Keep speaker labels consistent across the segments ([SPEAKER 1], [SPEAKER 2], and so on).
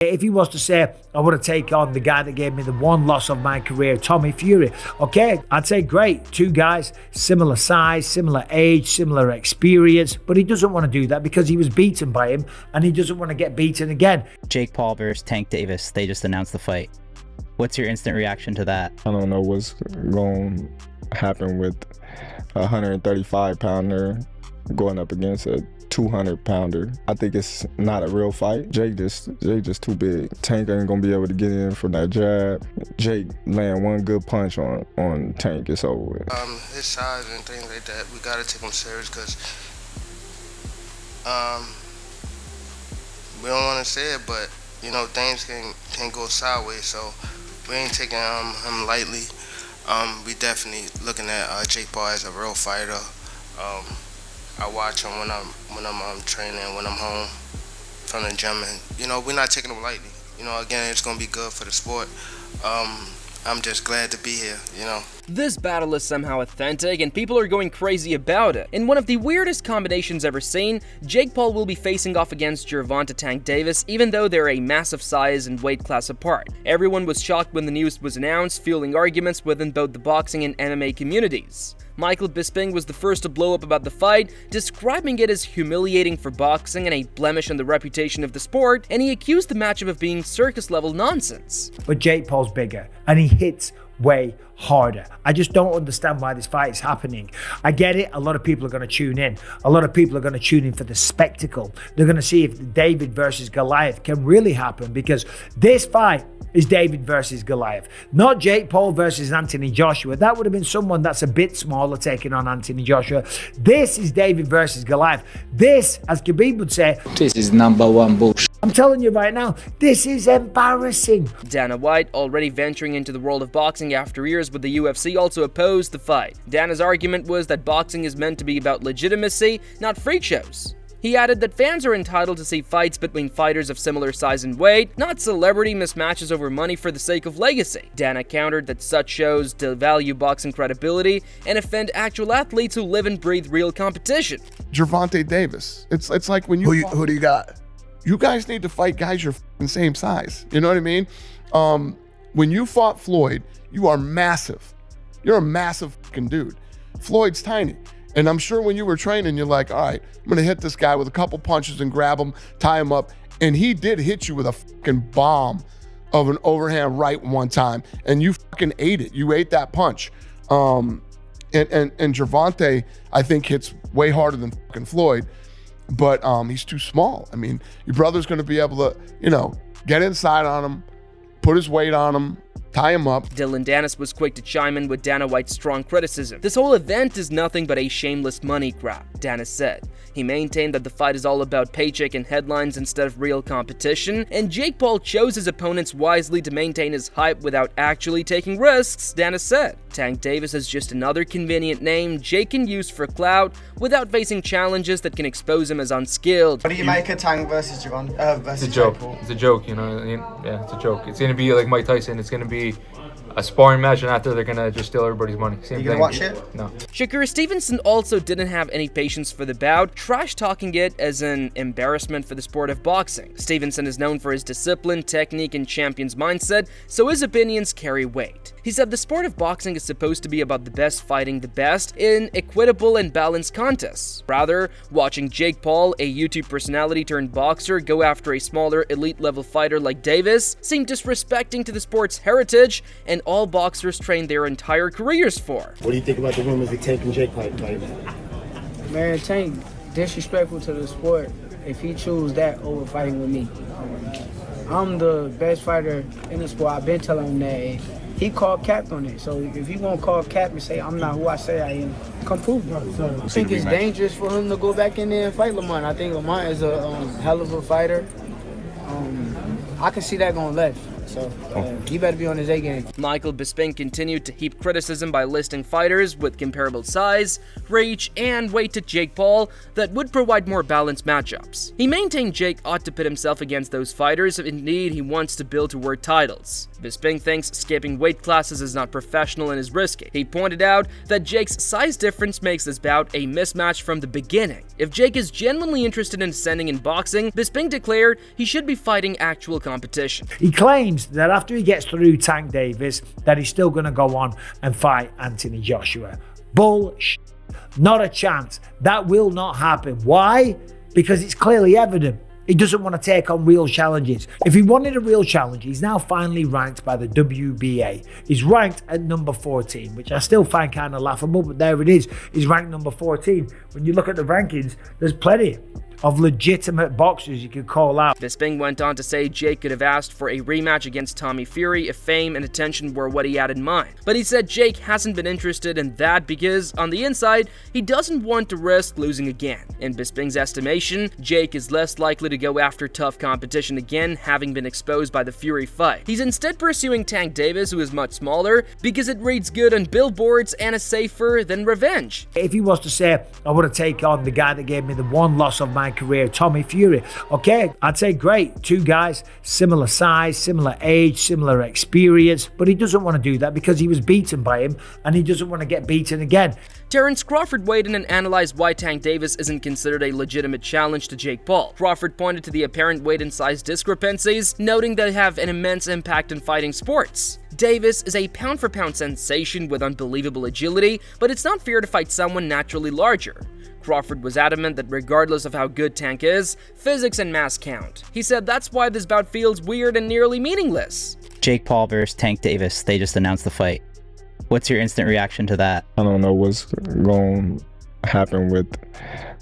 [SPEAKER 1] If he was to say, I want to take on the guy that gave me the one loss of my career, Tommy Fury, okay, I'd say great. Two guys, similar size, similar age, similar experience, but he doesn't want to do that because he was beaten by him and he doesn't want to get beaten again.
[SPEAKER 2] Jake Paul versus Tank Davis, they just announced the fight. What's your instant reaction to that?
[SPEAKER 3] I don't know what's going to happen with a 135-pounder going up against a 200-pounder. I think it's not a real fight. Jake just too big. Tank ain't gonna be able to get in from that jab. Jake land one good punch on Tank, it's over with.
[SPEAKER 4] His size and things like that, we gotta take him serious because we don't want to say it, but you know things can go sideways. So we ain't taking him lightly. We definitely looking at Jake Paul as a real fighter. I watch him when I'm training, when I'm home from the gym, and you know we're not taking him lightly. You know, again, it's gonna be good for the sport. I'm just glad to be here, you know.
[SPEAKER 5] This battle is somehow authentic and people are going crazy about it. In one of the weirdest combinations ever seen, Jake Paul will be facing off against Gervonta Tank Davis, even though they're a massive size and weight class apart. Everyone was shocked when the news was announced, fueling arguments within both the boxing and MMA communities. Michael Bisping was the first to blow up about the fight, describing it as humiliating for boxing and a blemish on the reputation of the sport, and he accused the matchup of being circus-level nonsense.
[SPEAKER 1] But Jake Paul's bigger, and he hits way harder. I just don't understand why this fight is happening. I get it, a lot of people are going to tune in. A lot of people are going to tune in for the spectacle. They're going to see if David versus Goliath can really happen, because this fight is David versus Goliath, not Jake Paul versus Anthony Joshua. That would have been someone that's a bit smaller taking on Anthony Joshua. This is David versus Goliath. This, as Khabib would say,
[SPEAKER 6] this is #1 bullshit.
[SPEAKER 1] I'm telling you right now, this is embarrassing.
[SPEAKER 5] Dana White, already venturing into the world of boxing after years with the UFC, also opposed the fight. Dana's argument was that boxing is meant to be about legitimacy, not freak shows. He added that fans are entitled to see fights between fighters of similar size and weight, not celebrity mismatches over money for the sake of legacy. Dana countered that such shows devalue boxing credibility and offend actual athletes who live and breathe real competition.
[SPEAKER 7] Gervonta Davis. It's like when you
[SPEAKER 8] who do you got?
[SPEAKER 7] You guys need to fight guys your same size. You know what I mean? When you fought Floyd, you are massive. You're a massive dude. Floyd's tiny. And I'm sure when you were training, you're like, all right, I'm gonna hit this guy with a couple punches and grab him, tie him up. And he did hit you with a bomb of an overhand right one time. And you ate it. You ate that punch. And Gervonta, I think, hits way harder than Floyd, but he's too small. I mean, your brother's gonna be able to, you know, get inside on him, put his weight on him, tie him up.
[SPEAKER 5] Dillon Danis was quick to chime in with Dana White's strong criticism. This whole event is nothing but a shameless money grab, Danis said. He maintained that the fight is all about paycheck and headlines instead of real competition, and Jake Paul chose his opponents wisely to maintain his hype without actually taking risks, Danis said. Tank Davis is just another convenient name Jake can use for clout without facing challenges that can expose him as unskilled.
[SPEAKER 9] What do you make of Tank versus Gervonta?
[SPEAKER 10] It's a joke. It's a joke, you know. Yeah, it's a joke. It's gonna be like Mike Tyson. It's gonna be a sparring match, and after they're gonna just steal everybody's money. Same
[SPEAKER 9] you
[SPEAKER 10] thing.
[SPEAKER 9] Gonna watch it?
[SPEAKER 10] No.
[SPEAKER 5] Shakur Stevenson also didn't have any patience for the bout, trash-talking it as an embarrassment for the sport of boxing. Stevenson is known for his discipline, technique, and champion's mindset, so his opinions carry weight. He said the sport of boxing is supposed to be about the best fighting the best in equitable and balanced contests. Rather, watching Jake Paul, a YouTube personality turned boxer, go after a smaller elite-level fighter like Davis seemed disrespecting to the sport's heritage and all boxers train their entire careers for.
[SPEAKER 8] What do you think about the rumors of Tank and Jake fight?
[SPEAKER 11] Man, Tank disrespectful to the sport if he choose that over fighting with me. I'm the best fighter in the sport. I've been telling him that. He called cap on it. So if he won't call cap and say I'm not who I say I am, come prove it. I think it's dangerous for him to go back in there and fight Lamont. I think Lamont is a hell of a fighter. I can see that going left. So he better be on his A game.
[SPEAKER 5] Michael Bisping continued to heap criticism by listing fighters with comparable size, reach, and weight to Jake Paul that would provide more balanced matchups. He maintained Jake ought to pit himself against those fighters if indeed he wants to build toward titles. Bisping thinks skipping weight classes is not professional and is risky. He pointed out that Jake's size difference makes this bout a mismatch from the beginning. If Jake is genuinely interested in ascending in boxing, Bisping declared he should be fighting actual competition.
[SPEAKER 1] He claims that after he gets through Tank Davis, that he's still going to go on and fight Anthony Joshua. Bullshit. Not a chance. That will not happen. Why? Because it's clearly evident. He doesn't want to take on real challenges. If he wanted a real challenge, he's now finally ranked by the WBA. He's ranked at number 14, which I still find kind of laughable, but there it is. He's ranked number 14. When you look at the rankings, there's plenty of legitimate boxers you could call out.
[SPEAKER 5] Bisping went on to say Jake could have asked for a rematch against Tommy Fury if fame and attention were what he had in mind. But he said Jake hasn't been interested in that because, on the inside, he doesn't want to risk losing again. In Bisping's estimation, Jake is less likely to go after tough competition again, having been exposed by the Fury fight. He's instead pursuing Tank Davis, who is much smaller, because it reads good on billboards and is safer than revenge.
[SPEAKER 1] If he was to say, I want to take on the guy that gave me the one loss of my career, Tommy Fury, okay, I'd say great. Two guys, similar size, similar age, similar experience, but he doesn't want to do that because he was beaten by him and he doesn't want to get beaten again.
[SPEAKER 5] Terrence Crawford weighed in and analyzed why Tank Davis isn't considered a legitimate challenge to Jake Paul. Crawford pointed to the apparent weight and size discrepancies, noting they have an immense impact in fighting sports. Davis is a pound-for-pound sensation with unbelievable agility, but it's not fair to fight someone naturally larger. Crawford was adamant that regardless of how good Tank is, physics and mass count. He said that's why this bout feels weird and nearly meaningless.
[SPEAKER 2] Jake Paul versus Tank Davis, they just announced the fight. What's your instant reaction to that?
[SPEAKER 3] I don't know what's going to happen with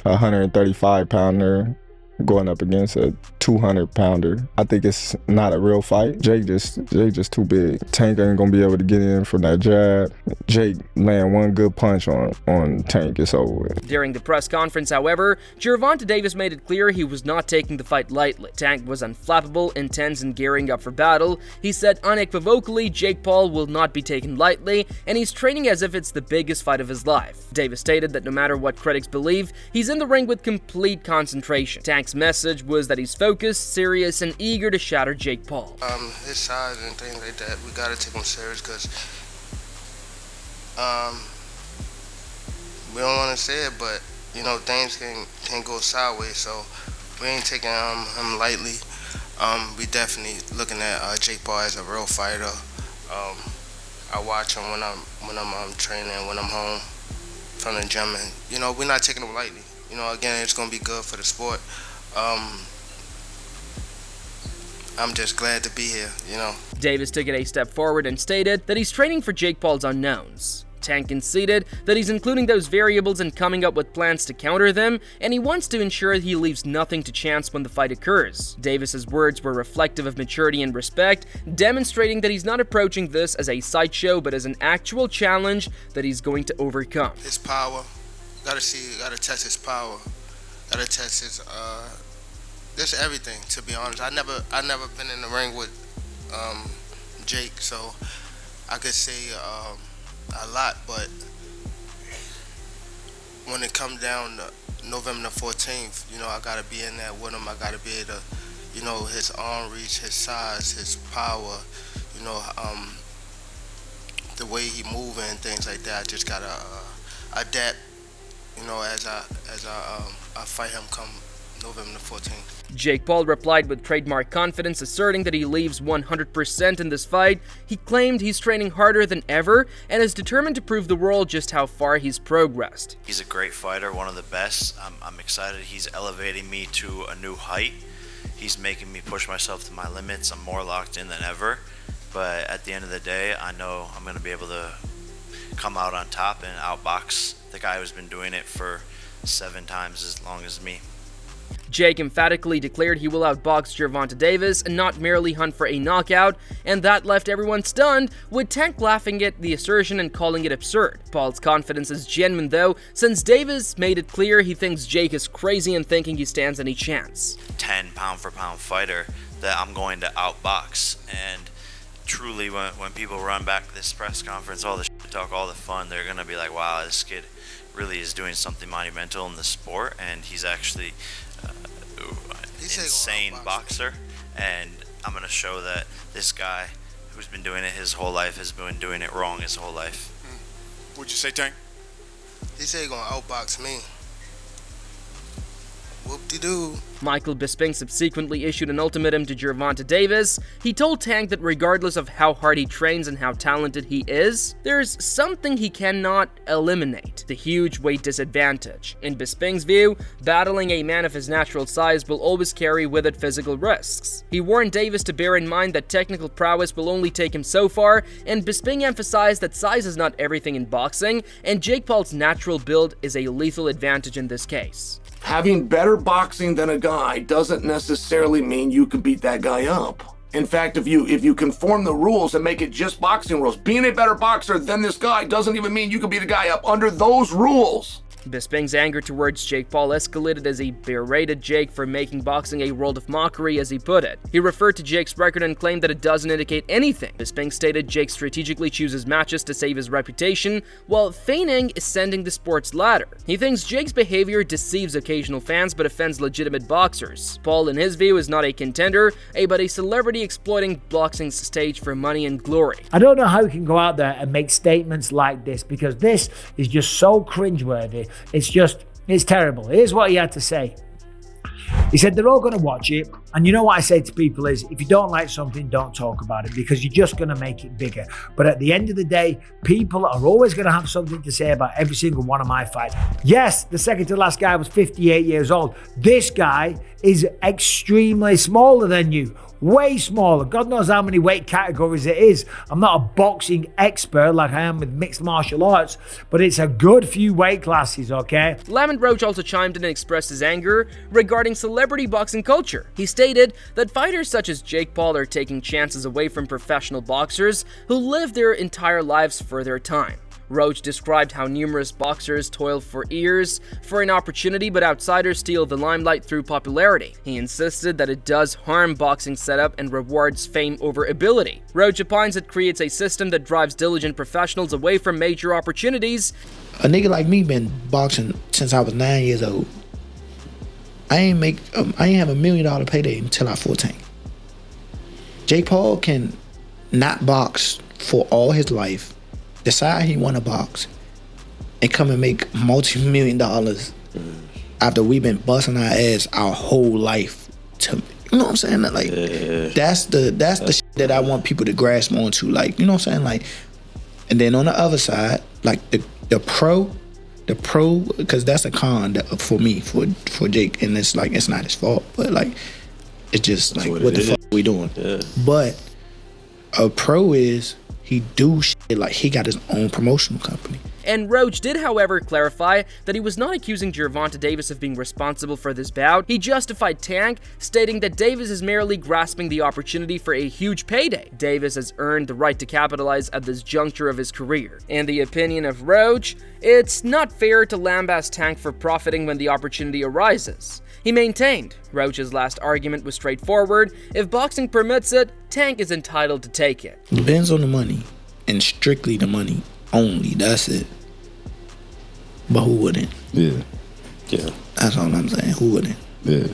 [SPEAKER 3] a 135-pounder going up against a 200-pounder. I think it's not a real fight. Jake just too big. Tank ain't gonna be able to get in from that jab. Jake land one good punch on Tank, it's over with.
[SPEAKER 5] During the press conference, however, Gervonta Davis made it clear he was not taking the fight lightly. Tank was unflappable, intense, and gearing up for battle. He said unequivocally Jake Paul will not be taken lightly, and he's training as if it's the biggest fight of his life. Davis stated that no matter what critics believe, he's in the ring with complete concentration. Tank's message was that he's focused, serious, and eager to shatter Jake Paul.
[SPEAKER 4] His size and things like that, we gotta take him serious because we don't want to say it, but you know things can go sideways. So we ain't taking him lightly. We definitely looking at Jake Paul as a real fighter. I watch him when I'm training, when I'm home from the gym, and you know we're not taking him lightly. You know, again, it's gonna be good for the sport. I'm just glad to be here, you know.
[SPEAKER 5] Davis took it a step forward and stated that he's training for Jake Paul's unknowns. Tank conceded that he's including those variables and coming up with plans to counter them, and he wants to ensure he leaves nothing to chance when the fight occurs. Davis's words were reflective of maturity and respect, demonstrating that he's not approaching this as a sideshow but as an actual challenge that he's going to overcome.
[SPEAKER 4] His power, gotta test his power, gotta test his just everything. To be honest, I never been in the ring with Jake, so I could say a lot, but when it comes down to November the 14th, you know, I gotta be in there with him. I gotta be able to, you know, his arm reach, his size, his power, you know, the way he moving and things like that. I just gotta adapt, you know, as I fight him come November the 14th.
[SPEAKER 5] Jake Paul replied with trademark confidence, asserting that he leaves 100% in this fight. He claimed he's training harder than ever and is determined to prove the world just how far he's progressed.
[SPEAKER 12] He's a great fighter, one of the best. I'm excited. He's elevating me to a new height. He's making me push myself to my limits. I'm more locked in than ever. But at the end of the day, I know I'm going to be able to come out on top and outbox the guy who's been doing it for 7 times as long as me.
[SPEAKER 5] Jake emphatically declared he will outbox Gervonta Davis and not merely hunt for a knockout, and that left everyone stunned, with Tank laughing at the assertion and calling it absurd. Paul's confidence is genuine though, since Davis made it clear he thinks Jake is crazy and thinking he stands any chance.
[SPEAKER 12] 10 pound for pound fighter that I'm going to outbox, and truly, when people run back this press conference, all the shit talk, all the fun, they're gonna be like, wow, this kid really is doing something monumental in the sport, and he's actually insane boxer. And I'm gonna show that this guy who's been doing it his whole life has been doing it wrong his whole life.
[SPEAKER 13] What'd you say, Tank?
[SPEAKER 4] He said he gonna outbox me. Whoop-de-doo.
[SPEAKER 5] Michael Bisping subsequently issued an ultimatum to Gervonta Davis. He told Tank that regardless of how hard he trains and how talented he is, there's something he cannot eliminate: the huge weight disadvantage. In Bisping's view, battling a man of his natural size will always carry with it physical risks. He warned Davis to bear in mind that technical prowess will only take him so far, and Bisping emphasized that size is not everything in boxing, and Jake Paul's natural build is a lethal advantage in this case.
[SPEAKER 14] Having better boxing than a guy doesn't necessarily mean you can beat that guy up. In fact, if you conform the rules and make it just boxing rules, being a better boxer than this guy doesn't even mean you can beat a guy up under those rules.
[SPEAKER 5] Bisping's anger towards Jake Paul escalated as he berated Jake for making boxing a world of mockery, as he put it. He referred to Jake's record and claimed that it doesn't indicate anything. Bisping stated Jake strategically chooses matches to save his reputation, while feigning ascending the sport's ladder. He thinks Jake's behavior deceives occasional fans but offends legitimate boxers. Paul, in his view, is not a contender, but a celebrity exploiting boxing's stage for money and glory.
[SPEAKER 1] I don't know how he can go out there and make statements like this, because this is just so cringeworthy. It's terrible. Here's what he had to say. He said they're all going to watch it, and you know what I say to people is, if you don't like something, don't talk about it, because you're just going to make it bigger. But at the end of the day, people are always going to have something to say about every single one of my fights. Yes, the second to last guy was 58 years old. This guy is extremely smaller than you. Way smaller. God knows how many weight categories it is. I'm not a boxing expert like I am with mixed martial arts, but it's a good few weight classes, okay?
[SPEAKER 5] Lamont Roach also chimed in and expressed his anger regarding celebrity boxing culture. He stated that fighters such as Jake Paul are taking chances away from professional boxers who live their entire lives for their time. Roach described how numerous boxers toil for years for an opportunity, but outsiders steal the limelight through popularity. He insisted that it does harm boxing's setup and rewards fame over ability. Roach opines it creates a system that drives diligent professionals away from major opportunities.
[SPEAKER 15] A nigga like me been boxing since I was 9 years old. I ain't have $1 million payday until I was 14. Jake Paul can not box for all his life, decide he want to box, and come and make multi-million dollars after we've been busting our ass our whole life. You know what I'm saying? Like, that's the shit that I want people to grasp onto. Like, you know what I'm saying? Like, and then on the other side, like the pro, because that's a con for me, for Jake, and it's like, it's not his fault, but like, it's just like, what the fuck are we doing? Yeah. But a pro is, he do shit like he got his own promotional company.
[SPEAKER 5] And Roach did, however, clarify that he was not accusing Gervonta Davis of being responsible for this bout. He justified Tank, stating that Davis is merely grasping the opportunity for a huge payday. Davis has earned the right to capitalize at this juncture of his career. In the opinion of Roach, it's not fair to lambast Tank for profiting when the opportunity arises. He maintained Roach's last argument was straightforward: if boxing permits it, Tank is entitled to take it.
[SPEAKER 15] Depends on the money, and strictly the money only, that's it. But who wouldn't?
[SPEAKER 16] Yeah.
[SPEAKER 15] That's all I'm saying, who wouldn't?
[SPEAKER 16] Yeah.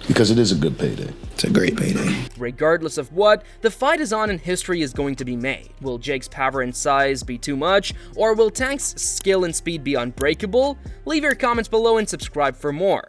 [SPEAKER 16] Because it is a good payday.
[SPEAKER 15] It's a great payday.
[SPEAKER 5] Regardless of what, the fight is on and history is going to be made. Will Jake's power and size be too much, or will Tank's skill and speed be unbreakable? Leave your comments below and subscribe for more.